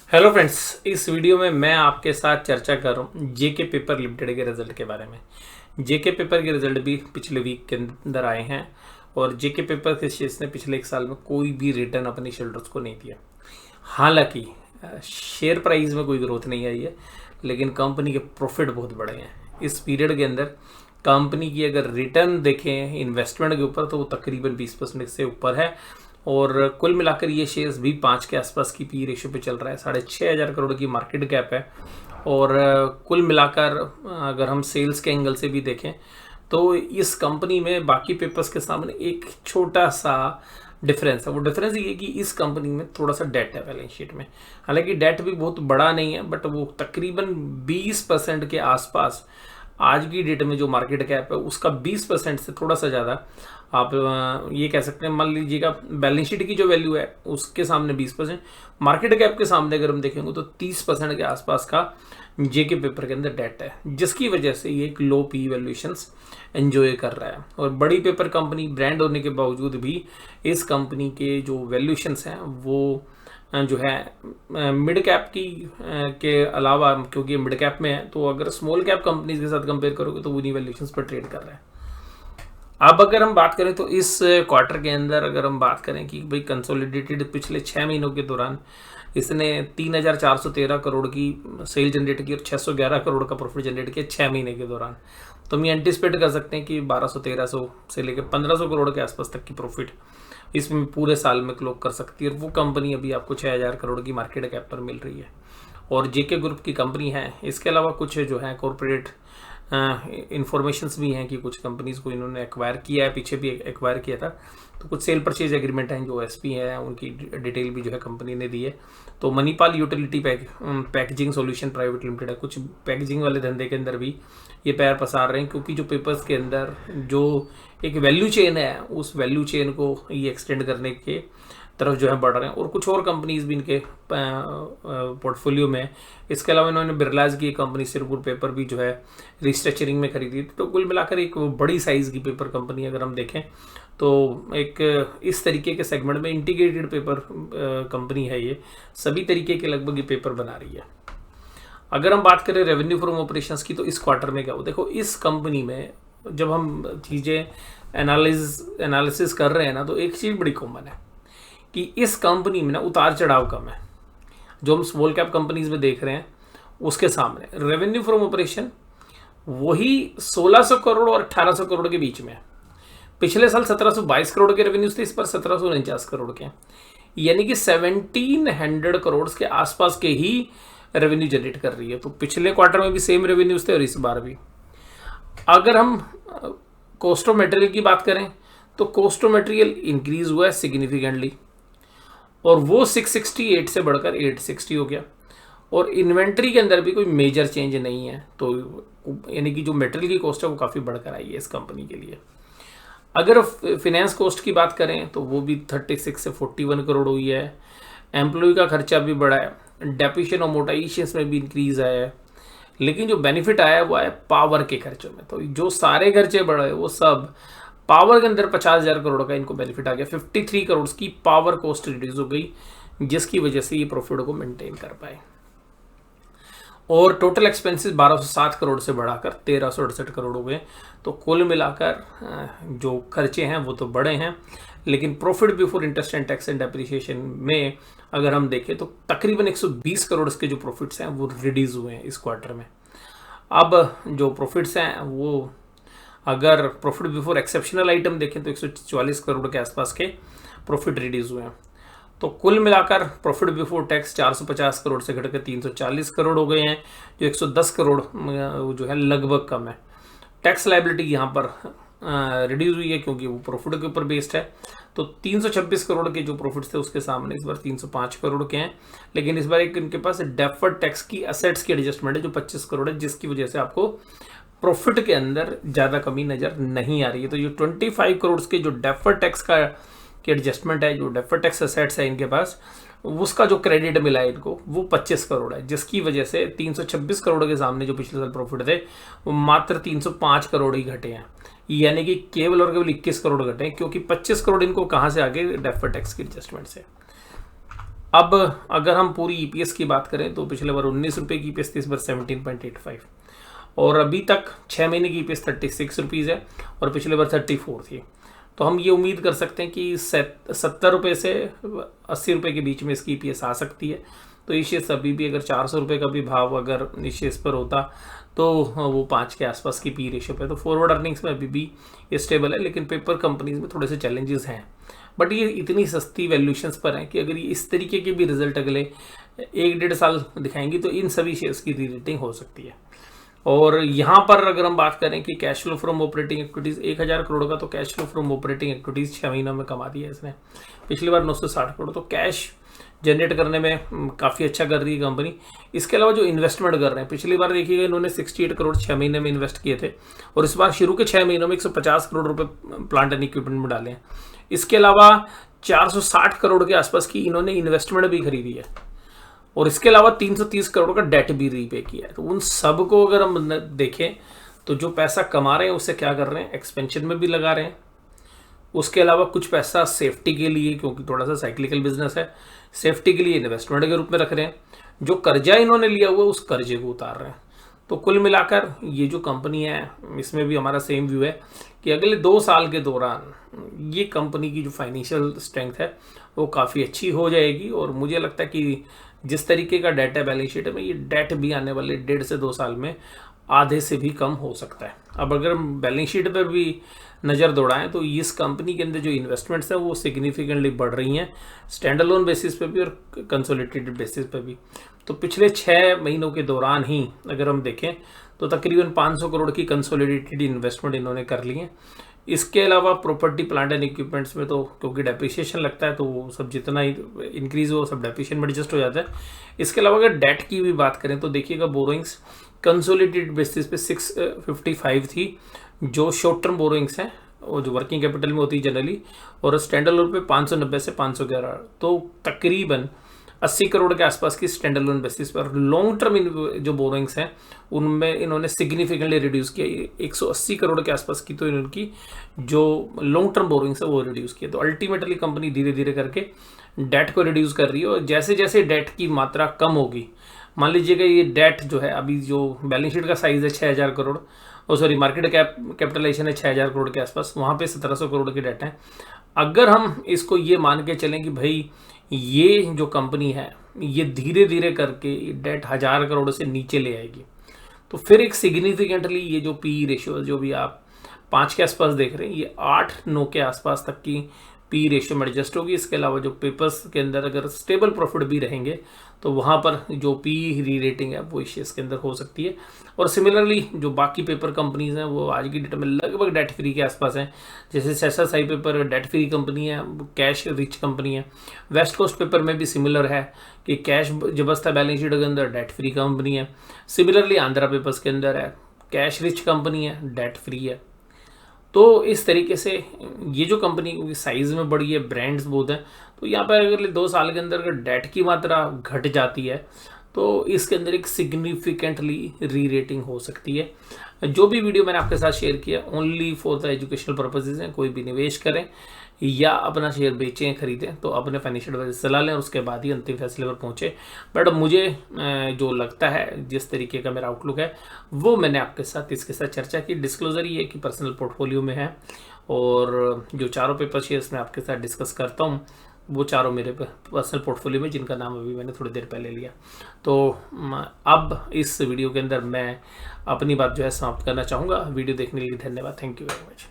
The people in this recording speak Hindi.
हेलो फ्रेंड्स, इस वीडियो में मैं आपके साथ चर्चा कर रहा हूँ जेके पेपर लिमिटेड के रिजल्ट के बारे में। जेके पेपर के रिजल्ट भी पिछले वीक के अंदर आए हैं और जेके पेपर के शेयर्स ने पिछले एक साल में कोई भी रिटर्न अपने शेयरहोल्डर्स को नहीं दिया। हालांकि शेयर प्राइस में कोई ग्रोथ नहीं आई है, लेकिन कंपनी के प्रॉफिट बहुत बड़े हैं। इस पीरियड के अंदर कंपनी की अगर रिटर्न देखें इन्वेस्टमेंट के ऊपर तो वो तकरीबन 20% से ऊपर है और कुल मिलाकर ये शेयर्स भी 5 के आसपास की पी रेशियो पे चल रहा है। 6,500 करोड़ की मार्केट कैप है और कुल मिलाकर अगर हम सेल्स के एंगल से भी देखें तो इस कंपनी में बाकी पेपर्स के सामने एक छोटा सा डिफरेंस है। वो डिफरेंस ये कि इस कंपनी में थोड़ा सा डेट है बैलेंस शीट में। हालांकि डेट भी बहुत बड़ा नहीं है, बट वो तकरीबन 20% के आसपास आज की डेट में जो मार्केट कैप है उसका 20% से थोड़ा सा ज़्यादा आप ये कह सकते हैं। मान लीजिएगा बैलेंस शीट की जो वैल्यू है उसके सामने 20%, मार्केट कैप के सामने अगर हम देखेंगे तो 30% के आसपास का जेके पेपर के अंदर डेट है, जिसकी वजह से ये एक लो पी वैल्यूएशंस एंजॉय कर रहा है। और बड़ी पेपर कंपनी ब्रांड होने के बावजूद भी इस कंपनी के जो वैल्यूएशंस हैं वो जो है मिड कैप की के अलावा, क्योंकि मिड कैप में है तो अगर स्मॉल कैप कंपनीज के साथ कंपेयर करोगे तो उन्हीं वैल्यूएशंस पर ट्रेड कर रहा है। अब अगर हम बात करें तो इस क्वार्टर के अंदर अगर हम बात करें कि भाई कंसोलिडेटेड पिछले 6 महीनों के दौरान इसने 3,413 करोड़ की सेल जनरेट की और 611 करोड़ का प्रॉफिट जनरेट किया 6 महीने के दौरान। तो हम ये एंटिसिपेट कर सकते हैं कि 1,200-1,300 से लेकर 1,500 करोड़ के आसपास तक की प्रॉफिट इसमें पूरे साल में क्लोक कर सकती है। और वो कंपनी अभी आपको 6,000 करोड़ की मार्केट कैप पर मिल रही है और जेके ग्रुप की कंपनी है। इसके अलावा कुछ जो है कॉरपोरेट इंफॉर्मेशंस भी हैं कि कुछ कंपनीज को इन्होंने एक्वायर किया है, पीछे भी एक्वायर किया था। तो कुछ सेल परचेज एग्रीमेंट हैं जो एसपी है उनकी डिटेल भी जो है कंपनी ने दी है। तो Manipal utility packaging solution private limited है, कुछ पैकेजिंग वाले धंधे के अंदर भी ये पैर पसार रहे हैं, क्योंकि जो पेपर्स के अंदर जो एक वैल्यू चेन है उस वैल्यू चेन को ये एक्सटेंड करने के तरफ जो है बढ़ रहे हैं। और कुछ और कंपनीज भी इनके पोर्टफोलियो में। इसके अलावा इन्होंने बिरलाज की कंपनी सिरपुर पेपर भी जो है रिस्ट्रक्चरिंग में खरीदी थी। तो कुल मिलाकर एक बड़ी साइज की पेपर कंपनी अगर हम देखें तो एक इस तरीके के सेगमेंट में इंटीग्रेटेड पेपर कंपनी है। ये सभी तरीके के लगभग ये पेपर बना रही है। अगर हम बात करें रेवेन्यू फ्रॉम ऑपरेशंस की तो इस क्वार्टर में क्या हो, देखो इस कंपनी में जब हम चीज़ें एनालिसिस कर रहे हैं ना तो एक चीज़ बड़ी कॉमन है कि इस कंपनी में ना उतार चढ़ाव कम है। जो हम स्मॉल कैप कंपनीज में देख रहे हैं उसके सामने रेवेन्यू फ्रॉम ऑपरेशन वही 1,600 करोड़ और 1,800 करोड़ के बीच में है। पिछले साल 1,722 करोड़ के रेवेन्यूज थे, इस पर 1,749 करोड़ के, यानी कि 1,700 करोड़ के आसपास के ही रेवेन्यू जनरेट कर रही है। तो पिछले क्वार्टर में भी सेम रेवेन्यूज थे और इस बार भी। अगर हम कॉस्ट ऑफ मटेरियल की बात करें तो कॉस्ट ऑफ मटेरियल इंक्रीज हुआ है सिग्निफिकेंटली और वो 668 से बढ़कर 860 हो गया। और इन्वेंट्री के अंदर भी कोई मेजर चेंज नहीं है, तो यानी कि जो मटेरियल की कॉस्ट है वो काफ़ी बढ़कर आई है इस कंपनी के लिए। अगर फिनेंस कॉस्ट की बात करें तो वो भी 36 से 41 करोड़ हुई है। एम्प्लॉय का खर्चा भी बढ़ा है, डेप्रिसिएशन और मोटाइजेशन में भी इंक्रीज आया है। लेकिन जो बेनिफिट आया है वो है पावर के खर्चों में। तो जो सारे खर्चे बढ़े वो सब पावर के अंदर 50,000 करोड़ का इनको बेनिफिट आ गया। 53 करोड़ की पावर कॉस्ट रिड्यूस हो गई, जिसकी वजह से ये प्रॉफिट को मेंटेन कर पाए। और टोटल एक्सपेंसेस 1,207 करोड़ से बढ़ाकर 1,368 करोड़ हो गए। तो कुल मिलाकर जो खर्चे हैं वो तो बड़े हैं, लेकिन profit before interest and tax and depreciation में अगर हम देखें तो तकरीबन 120 करोड़ के जो प्रॉफिट्स हैं वो रिड्यूस हुए हैं इस क्वार्टर में। अब जो प्रॉफिट्स हैं वो अगर प्रॉफिट बिफोर एक्सेप्शनल आइटम देखें तो 144 करोड़ के आसपास के प्रॉफिट रिड्यूस हुए हैं। तो कुल मिलाकर प्रॉफिट बिफोर टैक्स 450 करोड़ से घटकर 340 करोड़ हो गए हैं, जो 110 करोड़ जो है लगभग कम है। टैक्स लायबिलिटी यहाँ पर रिड्यूस हुई है क्योंकि वो प्रॉफिट के ऊपर बेस्ड है। तो 326 करोड़ के जो प्रॉफिट्स थे उसके सामने इस बार 305 करोड़ के हैं। लेकिन इस बार एक इनके पास डेफर्ड टैक्स की असेट्स की एडजस्टमेंट है जो 25 करोड़ है, जिसकी वजह से आपको प्रॉफिट के अंदर ज़्यादा कमी नज़र नहीं आ रही है। तो ये 25 करोड़ के जो डेफर्ड टैक्स का की एडजस्टमेंट है, जो डेफर्ड टैक्स असेट्स है इनके पास, उसका जो क्रेडिट मिला है इनको वो 25 करोड़ है, जिसकी वजह से 326 करोड़ के सामने जो पिछले साल प्रॉफिट थे वो मात्र 305 करोड़ ही घटे हैं। यानी कि केवल और केवल 21 करोड़ घटे हैं, क्योंकि 25 करोड़ इनको कहाँ से आ गए, डेफर्ड टैक्स की एडजस्टमेंट से। अब अगर हम पूरी ईपीएस की बात करें तो पिछले बार 19 रुपये की ईपीएस थी, इस बार 17.85, और अभी तक 6 महीने की ईपीएस 36 रुपीज़ है और पिछले बार 34 थी। तो हम ये उम्मीद कर सकते हैं कि 70 रुपये से 80 रुपये के बीच में इसकी ईपीएस आ सकती है। तो इस शेष अभी भी अगर 400 रुपये का भी भाव अगर इस शेष पर होता तो वो 5 के आसपास की पी रेशियो पे, तो फॉरवर्ड अर्निंग्स में अभी भी ये स्टेबल है। लेकिन पेपर कंपनीज में थोड़े से चैलेंजेस हैं, बट ये इतनी सस्ती वैल्यूएशंस पर हैं कि अगर ये इस तरीके के भी रिजल्ट अगले 1-1.5 साल दिखाएंगी तो इन सभी शेयर्स की री रेटिंग हो सकती है। और यहाँ पर अगर हम बात करें कि cash flow from operating activities 1000 crore का, तो cash flow from operating activities 6 महीनों में कमा दिया है इसने। पिछली बार 960 करोड़, तो कैश जनरेट करने में काफ़ी अच्छा कर रही है कंपनी। इसके अलावा जो इन्वेस्टमेंट कर रहे हैं, पिछली बार देखिएगा इन्होंने 68 करोड़ 6 महीने में इन्वेस्ट किए थे, और इस बार शुरू के 6 महीनों में 150 करोड़ रुपए प्लांट एंड इक्विपमेंट में डाले हैं। इसके अलावा 460 करोड़ के आसपास की इन्होंने इन्वेस्टमेंट भी खरीदी है, और इसके अलावा 330 करोड़ का डेट भी रीपे किया है। तो उन सब को अगर हम देखें तो जो पैसा कमा रहे हैं उससे क्या कर रहे हैं, एक्सपेंशन में भी लगा रहे हैं। उसके अलावा कुछ पैसा सेफ्टी के लिए, क्योंकि थोड़ा सा साइक्लिकल बिजनेस है, सेफ्टी के लिए इन्वेस्टमेंट के रूप में रख रहे हैं। जो कर्जा इन्होंने लिया हुआ है उस कर्जे को उतार रहे हैं। तो कुल मिलाकर ये जो कंपनी है, इसमें भी हमारा सेम व्यू है कि अगले 2 साल के दौरान ये कंपनी की जो फाइनेंशियल स्ट्रेंथ है वो काफ़ी अच्छी हो जाएगी। और मुझे लगता है कि जिस तरीके का डेट है बैलेंस शीट में, ये डेट भी आने वाले 1.5 से 2 साल में आधे से भी कम हो सकता है। अब अगर हम बैलेंस शीट पर भी नज़र दौड़ाएं तो इस कंपनी के अंदर जो इन्वेस्टमेंट्स हैं वो सिग्निफिकेंटली बढ़ रही हैं, स्टैंड अलोन बेसिस पे भी और कंसोलिडेटेड बेसिस पे भी। तो पिछले 6 महीनों के दौरान ही अगर हम देखें तो तकरीबन 500 करोड़ की कंसोलिडेटेड इन्वेस्टमेंट इन्होंने कर ली है। इसके अलावा प्रॉपर्टी प्लांट एंड इक्विपमेंट्स में तो क्योंकि डेप्रिसिएशन लगता है तो वो सब जितना ही इंक्रीज हो सब डेप्रिसिएशन में एडजस्ट हो जाता है। इसके अलावा अगर डेट की भी बात करें तो देखिएगा बोरोइंग्स कंसोलिडेटेड बेसिस पे 655 थी, जो शॉर्ट टर्म बोरोइंग्स हैं वो जो वर्किंग कैपिटल में होती है जनरली, और स्टैंड अलोन पे 590 से 511, तो तकरीबन 80 करोड़ के आसपास की स्टैंड अलोन बेसिस पर। लॉन्ग टर्म जो बोरोइंग्स हैं उनमें इन्होंने सिग्निफिकेंटली रिड्यूस किया, 180 करोड़ के आसपास की तो इनकी जो लॉन्ग टर्म बोरोइंग्स है वो रिड्यूस किया। तो अल्टीमेटली कंपनी धीरे धीरे करके डेट को रिड्यूस कर रही है, और जैसे जैसे डेट की मात्रा कम होगी, मान लीजिएगा ये डेट जो है अभी जो बैलेंस शीट का साइज है 6000 करोड़, मार्केट कैपिटलाइजेशन है 6000 करोड़ के आसपास, वहाँ पे 1700 करोड़ की डेट है। अगर हम इसको ये मान के चलें कि भाई ये जो कंपनी है ये धीरे धीरे करके डेट 1000 करोड़ से नीचे ले आएगी, तो फिर एक सिग्निफिकेंटली ये जो पी रेशियो जो भी आप 5 के आसपास देख रहे हैं, ये 8-9 के आसपास तक की पी रेशियो में एडजस्ट होगी। इसके अलावा जो पेपर्स के अंदर अगर स्टेबल प्रॉफिट भी रहेंगे तो वहाँ पर जो पी री रेटिंग है वो इस के अंदर हो सकती है। और सिमिलरली जो बाकी पेपर कंपनीज हैं वो आज की डेट में लगभग डेट फ्री के आसपास हैं। जैसे SSI paper debt free company है, कैश रिच कंपनी है। वेस्ट कोस्ट पेपर में भी सिमिलर है कि कैश जबरदस्त बैलेंस शीट के अंदर डेट फ्री कंपनी है। सिमिलरली आंध्रा पेपर्स के अंदर है कैश रिच कंपनी है, डेट फ्री है। तो इस तरीके से ये जो कंपनी की साइज में बड़ी है, ब्रांड्स बहुत हैं, तो यहाँ पर अगर 2 साल के अंदर अगर डेट की मात्रा घट जाती है तो इसके अंदर एक सिग्निफिकेंटली री रेटिंग हो सकती है। जो भी वीडियो मैंने आपके साथ शेयर किया only for the educational purposes हैं। कोई भी निवेश करें या अपना शेयर बेचें खरीदें तो अपने फाइनेंशियल एडवाइजर सलाह लें और उसके बाद ही अंतिम फैसले पर पहुँचे। बट मुझे जो लगता है, जिस तरीके का मेरा आउटलुक है वो मैंने आपके साथ इसके साथ चर्चा की। डिस्क्लोजर ये कि पर्सनल पोर्टफोलियो में है, और जो चारों पेपर शेयर्स मैं आपके साथ डिस्कस करता हूँ वो चारों मेरे पर्सनल पोर्टफोलियो में, जिनका नाम अभी मैंने थोड़ी देर पहले लिया। तो अब इस वीडियो के अंदर मैं अपनी बात जो है समाप्त करना चाहूँगा। वीडियो देखने के लिए धन्यवाद। Thank you very much.